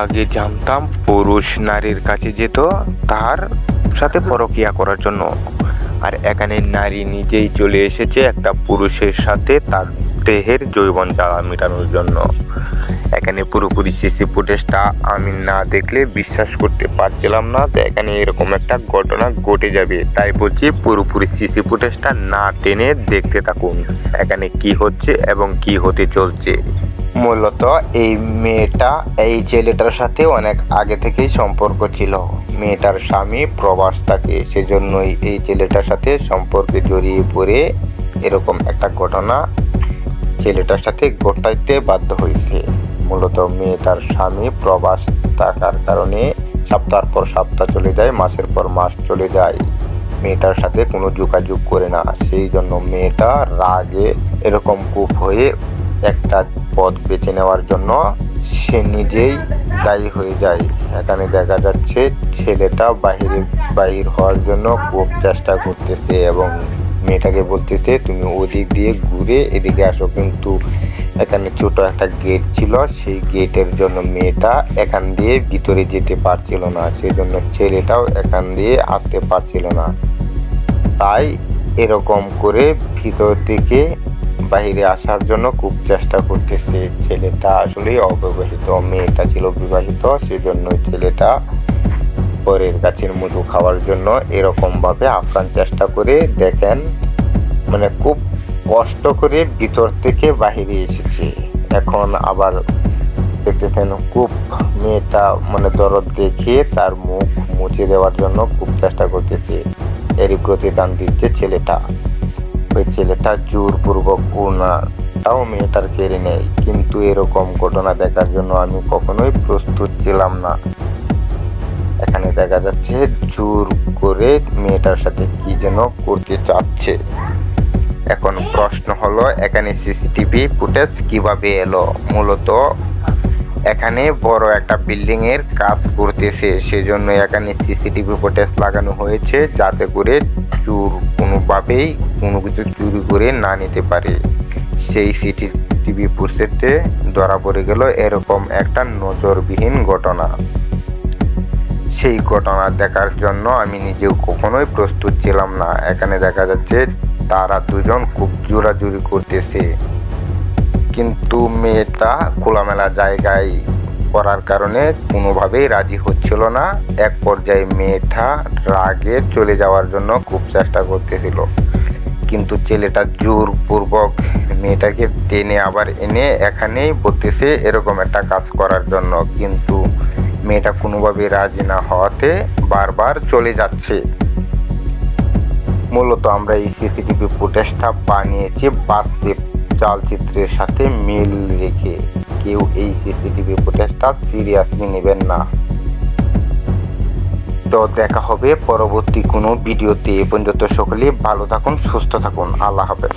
আগে জানতাম পুরুষ নারীর কাছে যেত তার সাথে পরকীয়া করার জন্য, আর এখানে নারী নিজেই চলে এসেছে একটা পুরুষের সাথে তার দেহের যৌবন জ্বালা মেটানোর জন্য। এখানে পুরোপুরি সিসি ফুটেজটা আমি না দেখলে বিশ্বাস করতে পারছিলাম না তো এখানে এরকম একটা ঘটনা ঘটে যাবে, তাই বলছি পুরোপুরি সিসি ফুটেজটা না টেনে দেখতে থাকুন এখানে কি হচ্ছে এবং কি হতে চলছে। মূলত এই মেয়েটা এই ছেলেটার সাথে অনেক আগে থেকেই সম্পর্ক ছিল। মেয়েটার স্বামী প্রবাস থাকে, সেজন্যই এই ছেলেটার সাথে সম্পর্কে জড়িয়ে পড়ে এরকম একটা ঘটনা ছেলেটার সাথে ঘটাইতে বাধ্য হয়েছে। মূলত মেয়েটার স্বামী প্রবাস থাকার কারণে সপ্তাহের পর সপ্তাহ চলে যায়, মাসের পর মাস চলে যায়, মেয়েটার সাথে কোনো যোগাযোগ করে না। সেই জন্য মেয়েটা রাগে এরকম কূপ হয়ে একটা পথ বেছে নেওয়ার জন্য সে নিজেই দায়ী হয়ে যায়। এখানে দেখা যাচ্ছে ছেলেটা বাহির হওয়ার জন্য খুব চেষ্টা করতেছে এবং মেয়েটাকে বলতেছে তুমি ওদিক দিয়ে ঘুরে এদিকে আসো, কিন্তু এখানে ছোট একটা গেট ছিল, সেই গেটের জন্য মেয়েটা এখান দিয়ে ভিতরে যেতে পারছিল না, সেই জন্য ছেলেটাও এখান দিয়ে আসতে পারছিল না। তাই এরকম করে ভিতর থেকে বাইরে আসার জন্য খুব চেষ্টা করতেছে। ছেলেটা আসলেই অবিবাহিত, মেয়েটা ছিল বিবাহিত, সেজন্য ছেলেটা পরের গাছের মধু খাওয়ার জন্য এরকমভাবে আপ্রাণ চেষ্টা করে দেখেন, মানে খুব কষ্ট করে ভিতর থেকে বাহিরে এসেছে। এখন আবার দেখতেছেন খুব মেয়েটা মানে দরদ দেখিয়ে তার মুখ মুছে দেওয়ার জন্য খুব চেষ্টা করতেছে। এরই প্রতিদান দিচ্ছে ছেলেটা। ওই ছেলেটা জোরপূর্বক ওড়নাটাও মেয়েটার কেড়ে নেয়, কিন্তু এরকম ঘটনা দেখার জন্য আমি কখনোই প্রস্তুত ছিলাম না। এখানে দেখা যাচ্ছে জোর করে মেয়েটার সাথে কি যেন করতে চাচ্ছে। এখন প্রশ্ন হলো এখানে সিসিটিভি ফুটেজ কিভাবে এলো? মূলত এখানে বড় একটা বিল্ডিং এর কাজ করতেছে, সেজন্য এখানে সিসিটিভি ফুটেজ লাগানো হয়েছে যাতে করে চোর কোনোভাবেই কোনো কিছু চুরি করে না নিতে পারে। সেই সিসিটিভি ফুটেজে ধরা পড়ে গেল এরকম একটা নজরবিহীন ঘটনা। সেই ঘটনা দেখার জন্য আমি নিজেও কখনোই প্রস্তুত ছিলাম না। এখানে দেখা যাচ্ছে তারা দুজন খুব জোরাজুরি করতেছে, কিন্তু মেয়েটা খোলামেলা জায়গায় করার কারণে কোনোভাবেই রাজি হচ্ছিল না। এক পর্যায়ে মেয়েটা রাগে চলে যাওয়ার জন্য খুব চেষ্টা করতেছিল, কিন্তু ছেলেটা জোরপূর্বক মেয়েটাকে টেনে আবার এনে এখানেই বলতেছে এরকম একটা কাজ করার জন্য, কিন্তু মেয়েটা কোনোভাবে রাজি না হওয়াতে বারবার চলে যাচ্ছে। মূলত আমরা এই সিসিটিভি ফুটেজটা বানিয়েছি বাস্তব চালচিত্রের সাথে মিল রেখে। কেউ এই সিসিটিভি ফুটেজটা সিরিয়াসলি নেবেন না। তো দেখা হবে পরবর্তী কোনো ভিডিওতে। এ পর্যন্ত সকলে ভালো থাকুন, সুস্থ থাকুন, আল্লাহ হাফেজ।